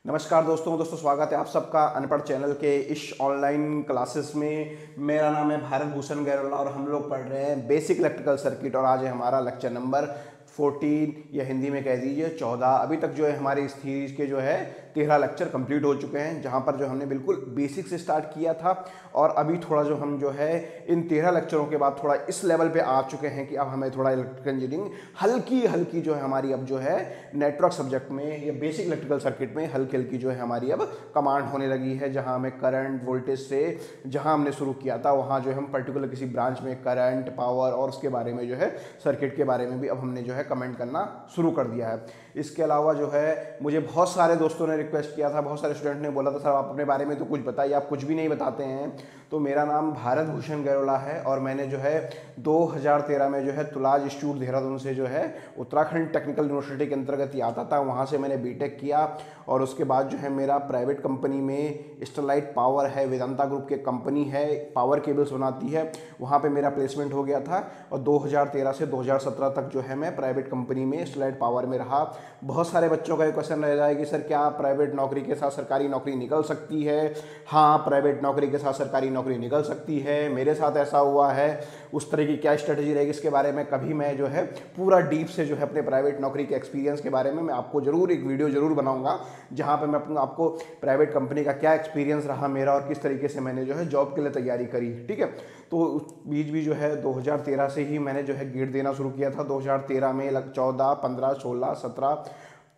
नमस्कार दोस्तों स्वागत है आप सबका अनपढ़ चैनल के इस ऑनलाइन क्लासेस में। मेरा नाम है भारत भूषण गैरोला और हम लोग पढ़ रहे हैं बेसिक इलेक्ट्रिकल सर्किट और आज है हमारा लेक्चर नंबर 14 या हिंदी में कह दीजिए 14। अभी तक जो है हमारे इस सीरीज के जो है 13 लेक्चर कंप्लीट हो चुके हैं, जहां पर जो हमने बिल्कुल बेसिक से स्टार्ट किया था और अभी थोड़ा जो हम जो है इन 13 लेक्चरों के बाद थोड़ा इस लेवल पे आ चुके हैं कि अब हमें थोड़ा इलेक्ट्रिकल इंजीनियरिंग हल्की हल्की जो है हमारी अब जो है नेटवर्क सब्जेक्ट में या बेसिक इलेक्ट्रिकल सर्किट में हल्की हल्की जो है हमारी अब कमांड होने लगी है। जहां हमें करंट वोल्टेज से जहां हमने शुरू किया था वहां जो है हम पर्टिकुलर किसी ब्रांच में करंट पावर और उसके बारे में जो है सर्किट के बारे में भी अब हमने जो है कमेंट करना शुरू कर दिया है। इसके अलावा जो है मुझे बहुत सारे दोस्तों ने रिक्वेस्ट किया था, बहुत सारे स्टूडेंट ने बोला था सर आप अपने बारे में तो कुछ बताइए, आप कुछ भी नहीं बताते हैं। तो मेरा नाम भारत भूषण गैरोला है और मैंने जो है 2013 में जो है तुलाज इंस्टीट्यूट देहरादून से जो है उत्तराखंड टेक्निकल यूनिवर्सिटी के अंतर्गत ही आता था, वहाँ से मैंने बीटेक किया और उसके बाद जो है मेरा प्राइवेट कंपनी में स्टरलाइट पावर है, वेदांता ग्रुप के कंपनी है, पावर केबल्स बनाती है, वहाँ पे मेरा प्लेसमेंट हो गया था और 2013 से 2017 तक जो है मैं प्राइवेट कंपनी में स्टरलाइट पावर में रहा। बहुत सारे बच्चों का ये क्वेश्चन रह जाए कि सर क्या प्राइवेट नौकरी के साथ सरकारी नौकरी निकल सकती है? हाँ, प्राइवेट नौकरी के साथ सरकारी नौकरी निकल सकती है, मेरे साथ ऐसा हुआ है। उस तरह की क्या स्ट्रेटजी रहेगी इसके बारे में कभी मैं जो है पूरा डीप से जो है अपने प्राइवेट नौकरी के एक्सपीरियंस के बारे में मैं आपको जरूर एक वीडियो जरूर बनाऊंगा, जहां पे मैं आपको प्राइवेट कंपनी का क्या एक्सपीरियंस रहा मेरा और किस तरीके से मैंने जो है जॉब के लिए तैयारी करी। ठीक है, तो उस बीच भी जो है 2013 से ही मैंने जो है गेट देना शुरू किया था। 2013 में 14, 15, 16, 17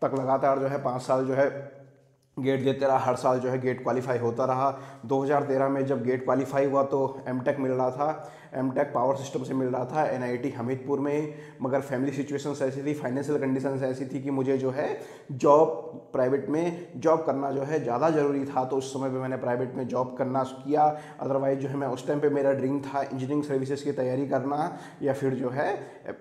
तक लगातार जो है 5 साल जो है गेट देते रहा, हर साल जो है गेट क्वालिफाई होता रहा। 2013 में जब गेट क्वालिफाई हुआ तो एमटेक मिल रहा था, एमटेक पावर सिस्टम से मिल रहा था एनआईटी हमीरपुर में, मगर फैमिली सिचुएशंस ऐसी थी, फाइनेंशियल कंडीशंस ऐसी थी कि मुझे जो है जॉब प्राइवेट में जॉब करना जो है ज़्यादा ज़रूरी था। तो उस समय पे मैंने प्राइवेट में जॉब करना किया। अदरवाइज जो है मैं उस टाइम पे मेरा ड्रीम था इंजीनियरिंग सर्विसेज की तैयारी करना या फिर जो है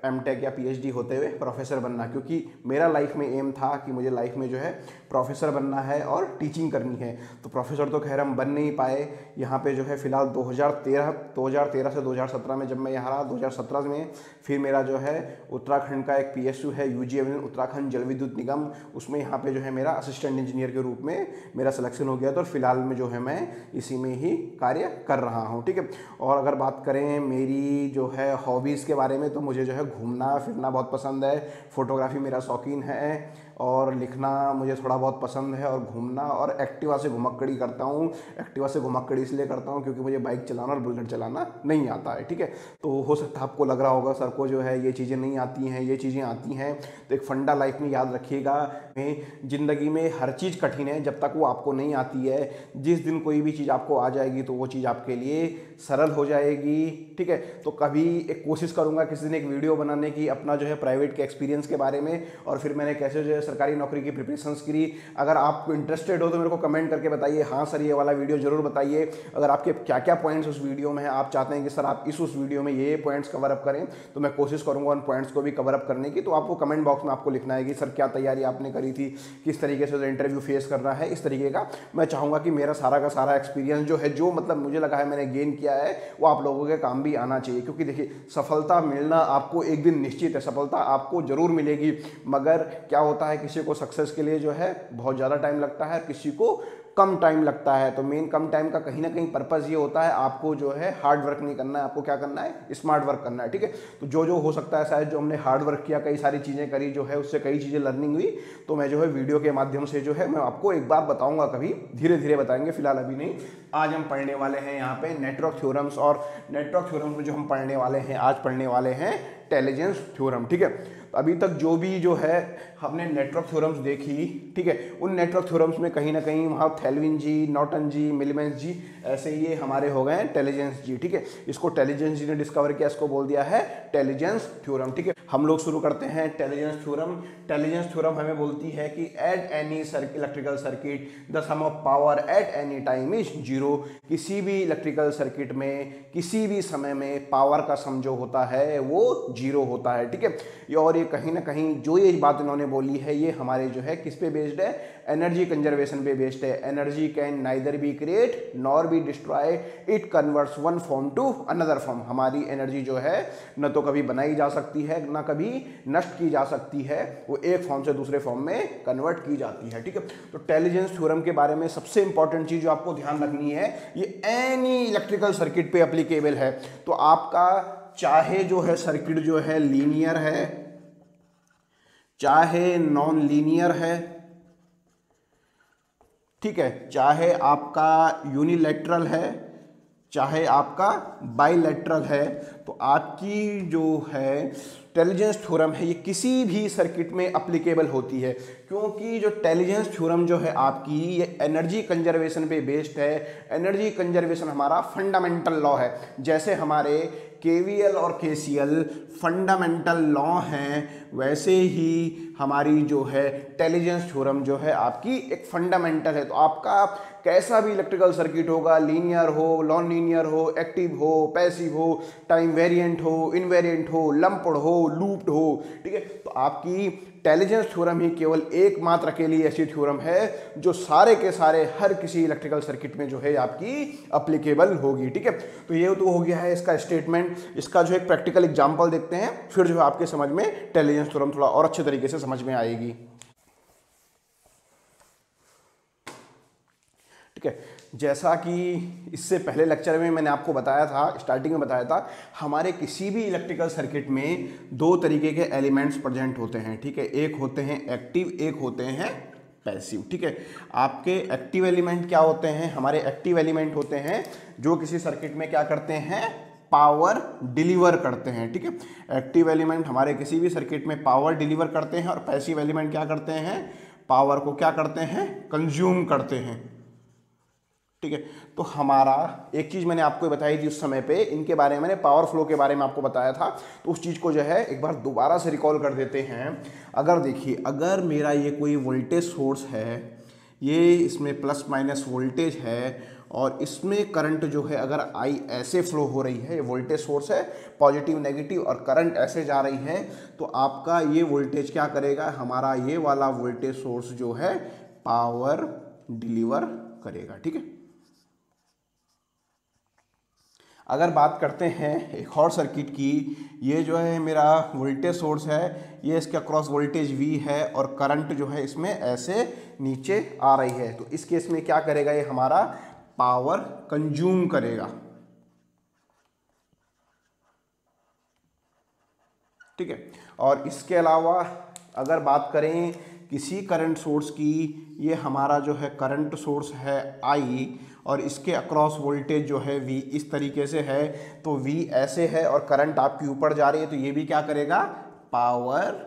एमटेक या पीएचडी होते हुए प्रोफेसर बनना, क्योंकि मेरा लाइफ में एम था कि मुझे लाइफ में जो है प्रोफेसर बनना है और टीचिंग करनी है। तो प्रोफेसर तो खैर हम बन नहीं पाए। यहाँ पे जो है फिलहाल 2013 से 2017 में जब मैं यहाँ रहा, 2017 में फिर मेरा जो है उत्तराखंड का एक पीएसयू है यूजीएमएल उत्तराखंड जल विद्युत निगम, उसमें यहाँ पे जो है मेरा असिस्टेंट इंजीनियर के रूप में मेरा सिलेक्शन हो गया था और फिलहाल में जो है मैं इसी में ही कार्य कर रहा हूँ। ठीक है, और अगर बात करें मेरी जो है हॉबीज़ के बारे में तो मुझे जो है घूमना फिरना बहुत पसंद है, फोटोग्राफी मेरा शौकीन है और लिखना मुझे थोड़ा बहुत पसंद है और घूमना, और एक्टिवा से घुमक्कड़ी करता हूँ। एक्टिवा से घुमक्कड़ी इसलिए करता हूँ क्योंकि मुझे बाइक चलाना और बुलेट चलाना नहीं आता है। ठीक है, तो हो सकता है आपको लग रहा होगा सर को जो है ये चीज़ें नहीं आती हैं, ये चीज़ें आती हैं। तो एक फंडा लाइफ में याद रखिएगा, ज़िंदगी में हर चीज़ कठिन है जब तक वो आपको नहीं आती है। जिस दिन कोई भी चीज़ आपको आ जाएगी तो वो चीज़ आपके लिए सरल हो जाएगी। ठीक है, तो कभी एक कोशिश करूँगा किसी दिन एक वीडियो बनाने की अपना जो है प्राइवेट के एक्सपीरियंस के बारे में और फिर मैंने कैसे जो है सरकारी नौकरी की प्रिपरेशंस करी। अगर आप इंटरेस्टेड हो तो मेरे को कमेंट करके बताइए, हाँ सर ये वाला वीडियो जरूर बताइए। अगर आपके क्या क्या पॉइंट्स उस वीडियो में है, आप चाहते हैं कि सर आप उस वीडियो में ये पॉइंट्स कवर अप करें, तो मैं कोशिश करूंगा उन पॉइंट्स को भी कवर अप करने की। तो आपको कमेंट बॉक्स में आपको लिखना है कि सर क्या तैयारी आपने करी थी, किस तरीके से इंटरव्यू फेस करना है, इस तरीके का मैं चाहूँगा कि मेरा सारा का सारा एक्सपीरियंस जो है, जो मतलब मुझे लगा है मैंने गेन किया है, वो आप लोगों के काम भी आना चाहिए। क्योंकि देखिए सफलता मिलना आपको एक दिन निश्चित है, सफलता आपको जरूर मिलेगी, मगर क्या होता है किसी को सक्सेस के लिए जो है बहुत ज़्यादा टाइम लगता है, किसी को कम टाइम लगता है। तो मेन कम टाइम का कहीं ना कहीं पर्पज़ ये होता है आपको जो है हार्ड वर्क नहीं करना है, आपको क्या करना है, स्मार्ट वर्क करना है। ठीक है, तो जो जो हो सकता है शायद जो हमने हार्ड वर्क किया, कई सारी चीज़ें करी, जो है उससे कई चीज़ें लर्निंग हुई, तो मैं जो है वीडियो के माध्यम से जो है मैं आपको एक बार बताऊंगा, कभी धीरे धीरे बताएंगे, फिलहाल अभी नहीं। आज हम पढ़ने वाले हैं यहाँ पे नेटवर्क थ्योरम्स, और नेटवर्क थ्योरम्स में जो हम पढ़ने वाले हैं, आज पढ़ने वाले हैं इंटेलिजेंस थ्योरम। ठीक है, तो अभी तक जो भी जो है हमने नेटवर्क थ्योरम्स देखी, ठीक है, उन नेटवर्क थ्योरम्स में कहीं ना कहीं वहाँ थेल्विन जी, नॉर्टन जी, मिलमेंस जी, ऐसे ये हमारे हो गए इंटेलिजेंस जी। ठीक है, इसको इंटेलिजेंस जी ने डिस्कवर किया, इसको बोल दिया है इंटेलिजेंस थ्योरम। ठीक है, हम लोग शुरू करते हैं इंटेलिजेंस थ्योरम। इंटेलिजेंस थ्योरम हमें बोलती है कि at any electrical circuit the sum of power at any time is zero. किसी भी इलेक्ट्रिकल सर्किट में किसी भी समय में पावर का सम जो होता है वो जीरो होता है। ठीक है, और ये कहीं ना कहीं जो ये बात इन्होंने बोली है ये हमारे जो है किस पे बेस्ड है, एनर्जी कंजर्वेशन पे बेस्ड है। Energy can neither be create nor be destroy, it converts one form to another form. हमारी एनर्जी जो है न तो कभी बनाई जा सकती है ना कभी नष्ट की जा सकती है, वो एक फॉर्म से दूसरे फॉर्म में कन्वर्ट की जाती है, ठीक है। तो टेलिजेंस थ्योरम के बारे में सबसे इंपॉर्टेंट चीज जो आपको ध्यान रखनी है, ये एनी इलेक्ट्रिकल सर्किट पे एप्लीकेबल है। तो आपका चाहे जो है सर्किट जो है लीनियर है, चाहे नॉन लीनियर है, ठीक है, चाहे आपका यूनिलैटरल है, चाहे आपका बाइलैटरल है, तो आपकी जो है टेलिजेंस थ्योरम है ये किसी भी सर्किट में एप्लीकेबल होती है, क्योंकि जो टेलिजेंस थ्योरम जो है आपकी ये एनर्जी कंजर्वेशन पे बेस्ड है। एनर्जी कंजर्वेशन हमारा फंडामेंटल लॉ है, जैसे हमारे केवीएल और केसीएल फंडामेंटल लॉ हैं, वैसे ही हमारी जो है टेलिजेंस थ्योरम जो है आपकी एक फंडामेंटल है। तो आपका कैसा भी इलेक्ट्रिकल सर्किट होगा, लीनियर हो, नॉन लीनियर हो, एक्टिव हो, पैसिव हो, टाइम वेरिएंट हो, इनवेरिएंट हो, लंप्ड हो, लूप्ड हो, ठीक है, तो आपकी टेलिजेंस थ्योरम ही केवल एकमात्र अकेली ऐसी थ्योरम है जो सारे के सारे हर किसी इलेक्ट्रिकल सर्किट में जो है आपकी अप्लीकेबल होगी, ठीक है। तो ये तो हो गया है इसका स्टेटमेंट। इसका जो एक प्रैक्टिकल एग्जांपल देखते हैं, फिर जो है आपके समझ में टेलिजेंस थ्योरम थोड़ा और अच्छे तरीके से समझ में आएगी, ठीक है। जैसा कि इससे पहले लेक्चर में मैंने आपको बताया था, स्टार्टिंग में बताया था, हमारे किसी भी इलेक्ट्रिकल सर्किट में दो तरीके के एलिमेंट्स प्रेजेंट होते हैं, ठीक है। एक होते हैं एक्टिव, एक होते हैं पैसिव, ठीक है। आपके एक्टिव एलिमेंट क्या होते हैं, हमारे एक्टिव एलिमेंट होते हैं जो किसी सर्किट में क्या करते हैं, पावर डिलीवर करते हैं, ठीक है। एक्टिव एलिमेंट हमारे किसी भी सर्किट में पावर डिलीवर करते हैं, और पैसिव एलिमेंट क्या करते हैं, पावर को क्या करते हैं, कंज्यूम करते हैं, ठीक है। तो हमारा एक चीज़ मैंने आपको बताई थी उस समय पे, इनके बारे में मैंने पावर फ्लो के बारे में आपको बताया था, तो उस चीज़ को जो है एक बार दोबारा से रिकॉल कर देते हैं। अगर देखिए, अगर मेरा ये कोई वोल्टेज सोर्स है, ये इसमें प्लस माइनस वोल्टेज है, और इसमें करंट जो है अगर आई ऐसे फ्लो हो रही है, ये वोल्टेज सोर्स है पॉजिटिव नेगेटिव, और करंट ऐसे जा रही है, तो आपका ये वोल्टेज क्या करेगा, हमारा ये वाला वोल्टेज सोर्स जो है पावर डिलीवर करेगा, ठीक है। अगर बात करते हैं एक और सर्किट की, ये जो है मेरा वोल्टेज सोर्स है, ये इसके अक्रॉस वोल्टेज V है, और करंट जो है इसमें ऐसे नीचे आ रही है, तो इस केस में क्या करेगा, ये हमारा पावर कंज्यूम करेगा, ठीक है। और इसके अलावा अगर बात करें किसी करंट सोर्स की, ये हमारा जो है करंट सोर्स है I, और इसके अक्रॉस वोल्टेज जो है V इस तरीके से है, तो V ऐसे है और करंट आपके ऊपर जा रही है, तो ये भी क्या करेगा, पावर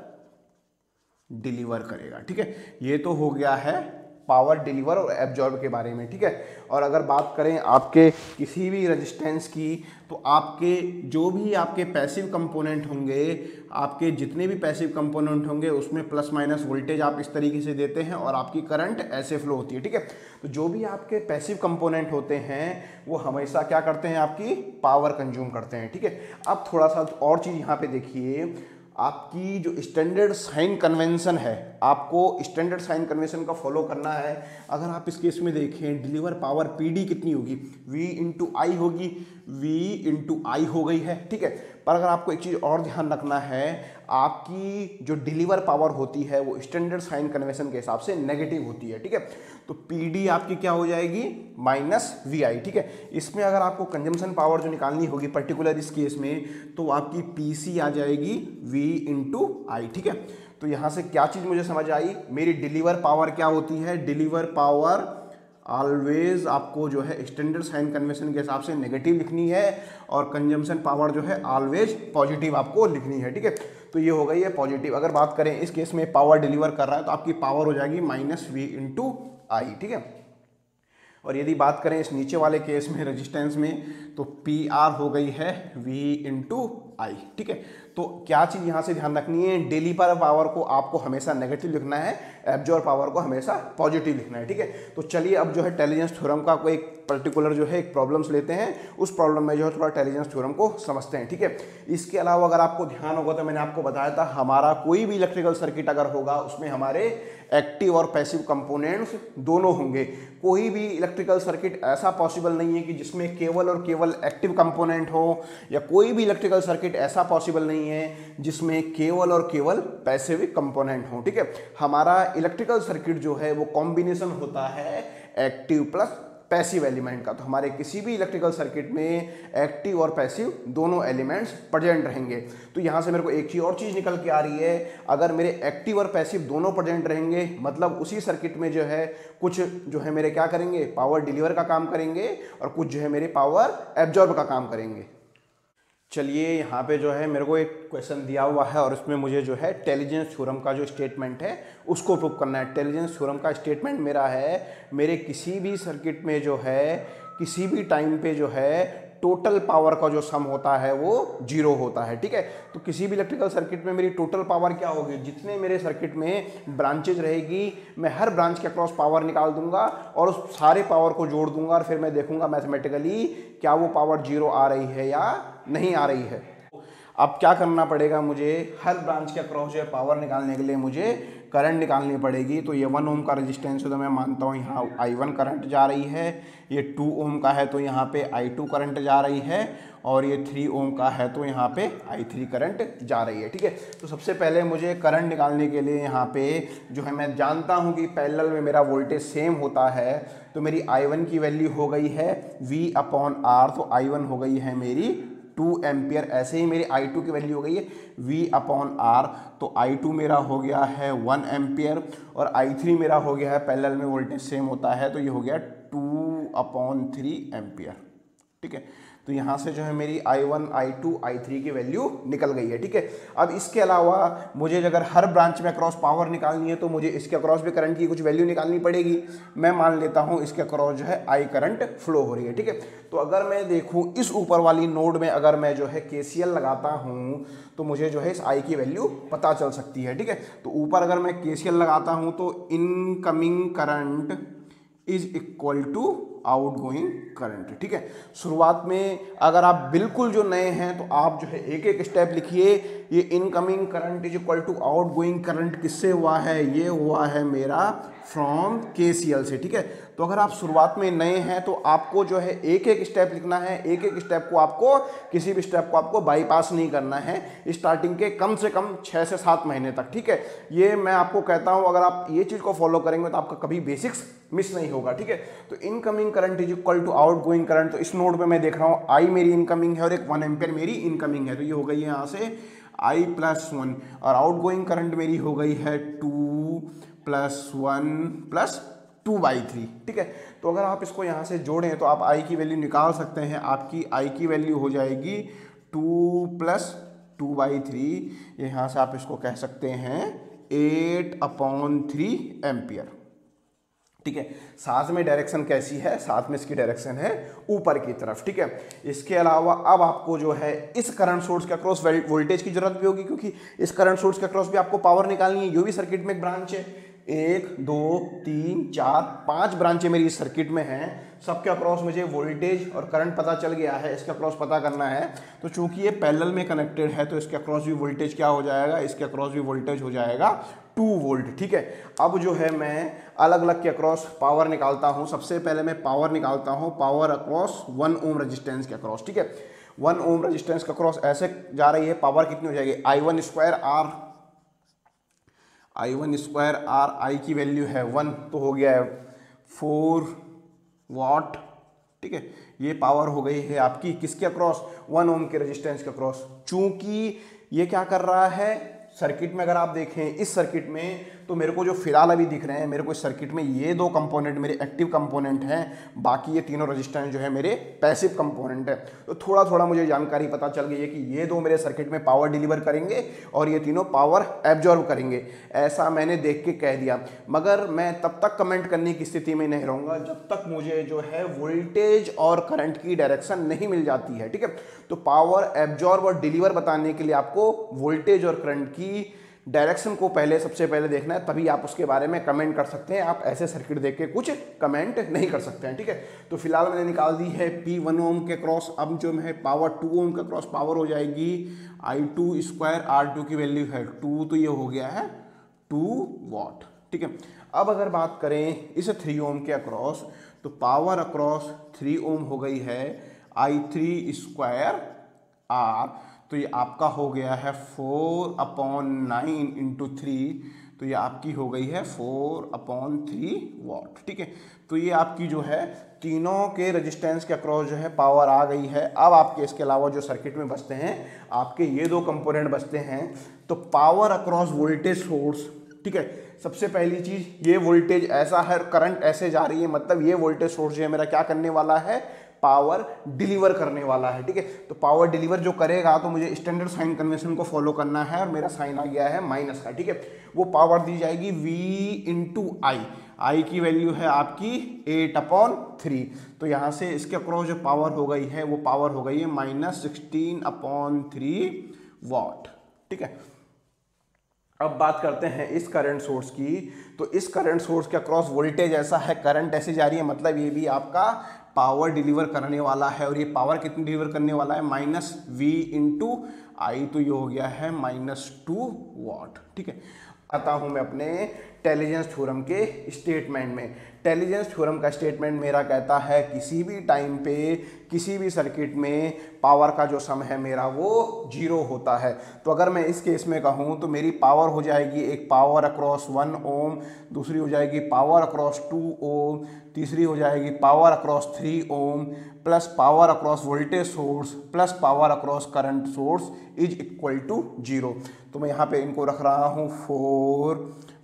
डिलीवर करेगा, ठीक है। ये तो हो गया है पावर डिलीवर और एब्जॉर्ब के बारे में, ठीक है। और अगर बात करें आपके किसी भी रेजिस्टेंस की, तो आपके जो भी आपके पैसिव कंपोनेंट होंगे, आपके जितने भी पैसिव कंपोनेंट होंगे उसमें प्लस माइनस वोल्टेज आप इस तरीके से देते हैं, और आपकी करंट ऐसे फ्लो होती है, ठीक है। तो जो भी आपके पैसिव कंपोनेंट होते हैं वो हमेशा क्या करते हैं, आपकी पावर कंज्यूम करते हैं, ठीक है। अब थोड़ा सा और चीज़ यहाँ पे देखिए, आपकी जो स्टैंडर्ड साइन कन्वेंशन है, आपको स्टैंडर्ड साइन कन्वेंशन का फॉलो करना है। अगर आप इस केस में देखें, डिलीवर पावर PD कितनी होगी, V इंटू आई होगी, V इंटू आई हो गई है, ठीक है। पर अगर आपको एक चीज़ और ध्यान रखना है, आपकी जो डिलीवर पावर होती है वो स्टैंडर्ड साइन कन्वेंशन के हिसाब से नेगेटिव होती है, ठीक है। तो PD आपकी क्या हो जाएगी, -VI, ठीक है। इसमें अगर आपको कंजम्पशन पावर जो निकालनी होगी पर्टिकुलर इस केस में, तो आपकी PC आ जाएगी V इंटू आई, ठीक है। तो यहाँ से क्या चीज़ मुझे समझ आई, मेरी डिलीवर पावर क्या होती है, डिलीवर पावर ऑलवेज आपको जो है स्टैंडर्ड साइन कन्वेंशन के हिसाब से नेगेटिव लिखनी है, और कंजम्पशन पावर जो है ऑलवेज पॉजिटिव आपको लिखनी है, ठीक है। तो ये हो गई है पॉजिटिव। अगर बात करें इस केस में पावर डिलीवर कर रहा है, तो आपकी पावर हो जाएगी -V इंटू आई, ठीक है। और यदि बात करें इस नीचे वाले केस में रेजिस्टेंस में, तो PR हो गई है V इंटू आई। ठीक है, तो क्या चीज़ यहाँ से ध्यान रखनी है, डेलीवर पावर को आपको हमेशा नेगेटिव लिखना है, एब्जॉर्ब पावर को हमेशा पॉजिटिव लिखना है। ठीक है, तो चलिए अब जो है टेलिजेंस थ्योरम का कोई एक पर्टिकुलर जो है एक प्रॉब्लम्स लेते हैं, उस प्रॉब्लम में जो है थोड़ा टेलिजेंस थ्योरम को समझते हैं। ठीक है, इसके अलावा अगर आपको ध्यान होगा तो मैंने आपको बताया था हमारा कोई भी इलेक्ट्रिकल सर्किट अगर होगा उसमें हमारे एक्टिव और पैसिव कंपोनेंट्स दोनों होंगे। कोई भी इलेक्ट्रिकल सर्किट ऐसा पॉसिबल नहीं है कि जिसमें केवल और केवल एक्टिव कंपोनेंट हो, या कोई भी इलेक्ट्रिकल सर्किट ऐसा पॉसिबल नहीं है जिसमें केवल और केवल पैसिव कंपोनेंट हो। ठीक है, हमारा इलेक्ट्रिकल सर्किट जो है वो कॉम्बिनेशन होता है एक्टिव प्लस पैसिव एलिमेंट का। तो हमारे किसी भी इलेक्ट्रिकल सर्किट में एक्टिव और पैसिव दोनों एलिमेंट्स प्रेजेंट रहेंगे। तो यहाँ से मेरे को एक ही और चीज़ निकल के आ रही है, अगर मेरे एक्टिव और पैसिव दोनों प्रेजेंट रहेंगे मतलब उसी सर्किट में जो है कुछ जो है मेरे क्या करेंगे, पावर डिलीवर का काम करेंगे और कुछ जो है मेरे पावर एब्जॉर्ब का काम करेंगे। चलिए यहाँ पे जो है मेरे को एक क्वेश्चन दिया हुआ है और इसमें मुझे जो है टेलिजेंस थ्योरम का जो स्टेटमेंट है उसको प्रूव करना है। टेलिजेंस थ्योरम का स्टेटमेंट मेरा है, मेरे किसी भी सर्किट में जो है किसी भी टाइम पे जो है टोटल पावर का जो सम होता है वो 0 होता है। ठीक है, तो किसी भी इलेक्ट्रिकल सर्किट में मेरी टोटल पावर क्या होगी, जितने मेरे सर्किट में ब्रांचेज रहेगी मैं हर ब्रांच के अक्रॉस पावर निकाल दूंगा और उस सारे पावर को जोड़ दूंगा और फिर मैं देखूंगा मैथमेटिकली क्या वो पावर 0 आ रही है या नहीं आ रही है। अब क्या करना पड़ेगा, मुझे हर ब्रांच के अक्रॉस जो है पावर निकालने के लिए मुझे करंट निकालनी पड़ेगी। तो ये 1 ओम का रेजिस्टेंस है तो मैं मानता हूँ यहाँ I1 करंट जा रही है, ये 2 ओम का है तो यहाँ पे I2 करंट जा रही है, और ये 3 ओम का है तो यहाँ पे I3 करंट जा रही है। ठीक है, तो सबसे पहले मुझे करंट निकालने के लिए यहाँ पे जो है मैं जानता हूँ कि पैरेलल में मेरा वोल्टेज सेम होता है, तो मेरी I1 की वैल्यू हो गई है V/R, तो I1 हो गई है मेरी 2 एम्पियर। ऐसे ही मेरी I2 की वैल्यू हो गई है V/R, तो I2 मेरा हो गया है 1 एम्पियर और I3 मेरा हो गया है, पैरेलल में वोल्टेज सेम होता है तो ये हो गया 2/3 एम्पियर। ठीक है, तो यहाँ से जो है मेरी I1, I2, I3 की वैल्यू निकल गई है। ठीक है, अब इसके अलावा मुझे अगर हर ब्रांच में अक्रॉस पावर निकालनी है तो मुझे इसके अक्रॉस भी करंट की कुछ वैल्यू निकालनी पड़ेगी। मैं मान लेता हूँ इसके अक्रॉस जो है I करंट फ्लो हो रही है। ठीक है, तो अगर मैं देखूँ इस ऊपर वाली नोड में अगर मैं जो है KCL लगाता हूँ तो मुझे जो है इस I की वैल्यू पता चल सकती है। ठीक है, तो ऊपर अगर मैं KCL लगाता हूँ तो incoming current is equal to outgoing current. ठीक है, शुरुआत में अगर आप बिल्कुल जो नए हैं तो आप जो है एक एक स्टेप लिखिए। ये incoming current is equal to outgoing current किससे हुआ है, ये हुआ है मेरा फ्रॉम KCL से। ठीक है, तो अगर आप शुरुआत में नए हैं तो आपको जो है एक एक स्टेप लिखना है, एक एक स्टेप को आपको किसी भी स्टेप को आपको बाईपास नहीं करना है स्टार्टिंग के कम से कम 6 से 7 महीने तक। ठीक है, ये मैं आपको कहता हूँ अगर आप ये चीज़ को फॉलो करेंगे तो आपका कभी बेसिक्स मिस नहीं होगा। ठीक है, तो incoming current is equal to outgoing current, तो इस नोड पे मैं देख रहा हूँ I मेरी इनकमिंग है और एक 1 एम्पियर मेरी इनकमिंग है, तो ये हो गई है यहाँ से I+1 और आउटगोइंग करंट मेरी हो गई है 2+1+2/3। ठीक है, तो अगर आप इसको यहाँ से जोड़ें तो आप I की वैल्यू निकाल सकते हैं। आपकी I की वैल्यू हो जाएगी 2+2/3, यहाँ से आप इसको कह सकते हैं 8/3 एम्पियर। ठीक है, साथ में डायरेक्शन कैसी है, साथ में इसकी डायरेक्शन है ऊपर की तरफ। ठीक है, इसके अलावा अब आपको जो है इस करंट सोर्स के अक्रॉस वोल्टेज की जरूरत भी होगी, क्योंकि इस करंट सोर्स के अक्रॉस भी आपको पावर निकालनी है। ये भी सर्किट में एक ब्रांच है, 1 2 3 4 5 ब्रांचें मेरी इस सर्किट में हैं। सबके अक्रॉस मुझे वोल्टेज और करंट पता चल गया है, इसके अक्रॉस पता करना है। तो चूंकि ये पैरेलल में कनेक्टेड है तो इसके अक्रॉस भी वोल्टेज क्या हो जाएगा, इसके अक्रॉस भी वोल्टेज हो जाएगा 2 वोल्ट। ठीक है, अब जो है मैं अलग अलग के अक्रॉस पावर निकालता हूँ। सबसे पहले मैं पावर निकालता हूँ पावर अक्रॉस 1 ओम रेजिस्टेंस के अक्रॉस। ठीक है, 1 ओम रेजिस्टेंस के अक्रॉस ऐसे जा रही है, पावर कितनी हो जाएगी I1 स्क्वायर R I की वैल्यू है 1, तो हो गया है 4 वाट। ठीक है, ये पावर हो गई है आपकी किसके अक्रॉस, 1 ओम के रेजिस्टेंस के अक्रॉस। चूंकि ये क्या कर रहा है सर्किट में, अगर आप देखें इस सर्किट में तो मेरे को जो फिलहाल अभी दिख रहे हैं मेरे को इस सर्किट में ये दो कंपोनेंट मेरे एक्टिव कंपोनेंट हैं, बाकी ये तीनों रजिस्टेंस जो है मेरे पैसिव कंपोनेंट है। तो थोड़ा थोड़ा मुझे जानकारी पता चल गई है कि ये दो मेरे सर्किट में पावर डिलीवर करेंगे और ये तीनों पावर एब्जॉर्ब करेंगे, ऐसा मैंने देख के कह दिया। मगर मैं तब तक कमेंट करने की स्थिति में नहीं रहूँगा जब तक मुझे जो है वोल्टेज और करंट की डायरेक्शन नहीं मिल जाती है, ठीक है। तो पावर एब्जॉर्ब और डिलीवर बताने के लिए आपको वोल्टेज और करंट की डायरेक्शन को सबसे पहले देखना है, तभी आप उसके बारे में कमेंट कर सकते हैं। आप ऐसे सर्किट देख के कुछ कमेंट नहीं कर सकते हैं, ठीक है। तो फिलहाल मैंने निकाल दी है P1 ओम के क्रॉस, अब जो है पावर 2 ओम के क्रॉस पावर हो जाएगी I2 स्क्वायर, R2 की वैल्यू है 2, तो ये हो गया है 2 वॉट, ठीक है। अब अगर बात करें इस 3 ओम के अक्रॉस, तो पावर अक्रॉस 3 ओम हो गई है I3 स्क्वायर R, तो ये आपका हो गया है 4/9 इंटू 3, तो ये आपकी हो गई है 4/3 वॉट, ठीक है। तो ये आपकी जो है तीनों के रेजिस्टेंस के अक्रॉस जो है पावर आ गई है। अब आपके इसके अलावा जो सर्किट में बचते हैं आपके ये दो कंपोनेंट बचते हैं, तो पावर अक्रॉस वोल्टेज सोर्स, ठीक है। सबसे पहली चीज ये वोल्टेज ऐसा है, करंट ऐसे जा रही है, मतलब ये वोल्टेज सोर्स जो है मेरा क्या करने वाला है, पावर डिलीवर करने वाला है, ठीक है। तो पावर डिलीवर जो करेगा तो मुझे स्टैंडर्ड साइन कन्वेंशन को फॉलो करना है और मेरा साइन आ गया है माइनस का, ठीक है। वो पावर दी जाएगी V इंटू आई की वैल्यू है आपकी 8/3, तो यहाँ से इसके अक्रॉस जो पावर हो गई है वो पावर हो गई है -16/3 वॉट, ठीक है। अब बात करते हैं इस करंट सोर्स की, तो इस करंट सोर्स के अक्रॉस वोल्टेज ऐसा है, करंट ऐसे जा रही है, मतलब ये भी आपका पावर डिलीवर करने वाला है। और ये पावर कितनी डिलीवर करने वाला है, -V इंटू आई, तो ये हो गया है -2 वॉट, ठीक है। आता हूं मैं अपने टेलीजेंस थ्योरम के स्टेटमेंट में। टेलीजेंस थ्योरम का स्टेटमेंट मेरा कहता है किसी भी टाइम पे किसी भी सर्किट में पावर का जो सम है मेरा वो 0 होता है। तो अगर मैं इस केस में कहूँ तो मेरी पावर हो जाएगी, एक पावर अक्रॉस 1 ओम, दूसरी हो जाएगी पावर अक्रॉस 2 ओम, तीसरी हो जाएगी power across 3 ohm, plus power across voltage source plus power across current source is equal to 0। तो मैं यहाँ पे इनको रख रहा हूँ 4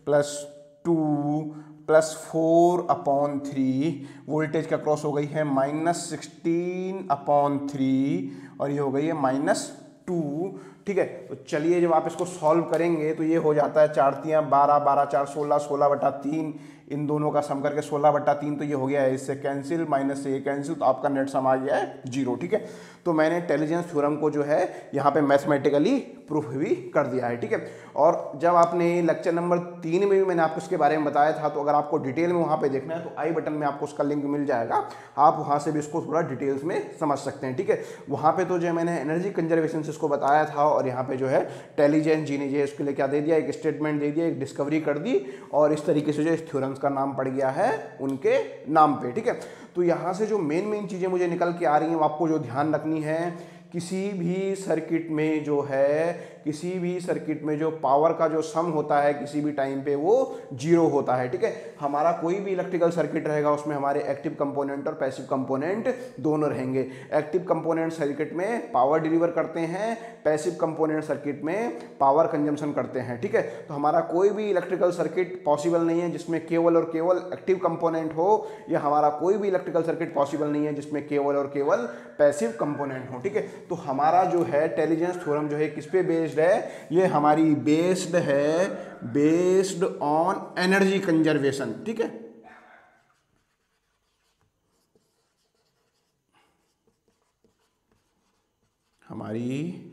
+ 2 + 4/3, वोल्टेज का क्रॉस हो गई है -16/3 और ये हो गई है -2, ठीक है। तो चलिए जब आप इसको सॉल्व करेंगे तो ये हो जाता है 4 × 12, 12 × 4 16, 16/3, इन दोनों का सम करके 16/3, तो ये हो गया है, इससे कैंसिल, माइनस से ये कैंसिल, तो आपका नेट सम आ गया है 0, ठीक है। तो मैंने टेलीजेंस थ्योरम को जो है यहाँ पे मैथमेटिकली प्रूफ भी कर दिया है, ठीक है। और जब आपने लेक्चर नंबर 3 में भी मैंने आपको उसके बारे में बताया था, तो अगर आपको डिटेल में वहाँ पे देखना है तो आई बटन में आपको उसका लिंक मिल जाएगा, आप वहाँ से भी इसको थोड़ा डिटेल्स में समझ सकते हैं, ठीक है। वहाँ पे तो जो मैंने एनर्जी कंजर्वेशन से इसको बताया था, और यहाँ पे जो है टेलीजेंस जी ने जो इसके लिए क्या दे दिया, एक स्टेटमेंट दे दिया, एक डिस्कवरी कर दी, और इस तरीके से जो इस थ्योरम्स का नाम पड़ गया है उनके नाम पे, ठीक है। तो यहाँ से जो मेन चीज़ें मुझे निकल के आ रही हैं वो आपको जो ध्यान रखनी है, किसी भी सर्किट में जो है, किसी भी सर्किट में जो पावर का जो सम होता है किसी भी टाइम पे वो 0 होता है, ठीक है। हमारा कोई भी इलेक्ट्रिकल सर्किट रहेगा उसमें हमारे एक्टिव कंपोनेंट और पैसिव कंपोनेंट दोनों रहेंगे। एक्टिव कंपोनेंट सर्किट में पावर डिलीवर करते हैं, पैसिव कंपोनेंट सर्किट में पावर कंजम्पशन करते हैं, ठीक है। तो हमारा कोई भी इलेक्ट्रिकल सर्किट पॉसिबल नहीं है जिसमें केवल और केवल एक्टिव कंपोनेंट हो, या हमारा कोई भी इलेक्ट्रिकल सर्किट पॉसिबल नहीं है जिसमें केवल और केवल पैसिव कंपोनेंट हो, ठीक है। तो हमारा जो है टेलीजेंस थ्योरम जो है किस पे बेस्ड है, ये हमारी बेस्ड ऑन एनर्जी कंजर्वेशन, ठीक है। हमारी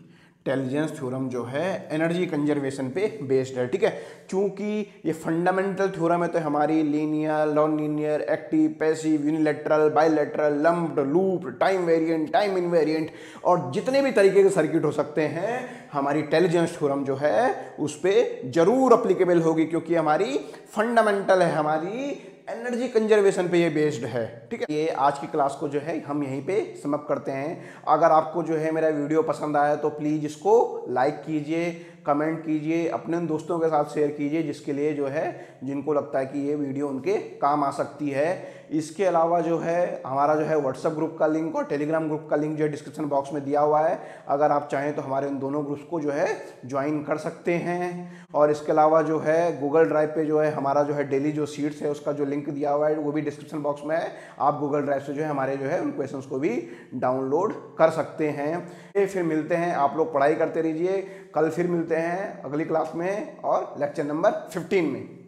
टेलीजेंस थ्योरम जो है एनर्जी कंजर्वेशन पे बेस्ड है, ठीक है। क्योंकि ये फंडामेंटल थ्योरम है तो हमारी linear, non linear, active, passive, unilateral, bilateral, lumped, loop, time variant, time invariant और जितने भी तरीके के सर्किट हो सकते हैं हमारी टेलीजेंस थ्योरम जो है उस पर जरूर अप्लीकेबल होगी, क्योंकि हमारी फंडामेंटल है, हमारी एनर्जी कंजर्वेशन पे ये बेस्ड है, ठीक है। ये आज की क्लास को जो है हम यहीं पे समाप्त करते हैं। अगर आपको जो है मेरा वीडियो पसंद आया तो प्लीज़ इसको लाइक कीजिए, कमेंट कीजिए, अपने उन दोस्तों के साथ शेयर कीजिए जिसके लिए जो है, जिनको लगता है कि ये वीडियो उनके काम आ सकती है। इसके अलावा जो है हमारा जो है व्हाट्सएप ग्रुप का लिंक और टेलीग्राम ग्रुप का लिंक जो है डिस्क्रिप्शन बॉक्स में दिया हुआ है। अगर आप चाहें तो हमारे उन दोनों ग्रुप्स को जो है ज्वाइन कर सकते हैं। और इसके अलावा जो है गूगल ड्राइव पे जो है हमारा जो है डेली जो शीट्स है उसका जो लिंक दिया हुआ है वो भी डिस्क्रिप्शन बॉक्स में है। आप गूगल ड्राइव से जो है हमारे जो है उन क्वेश्चंस को भी डाउनलोड कर सकते हैं। फिर मिलते हैं, आप लोग पढ़ाई करते रहिए। कल फिर मिलते हैं अगली क्लास में और लेक्चर नंबर 15 में।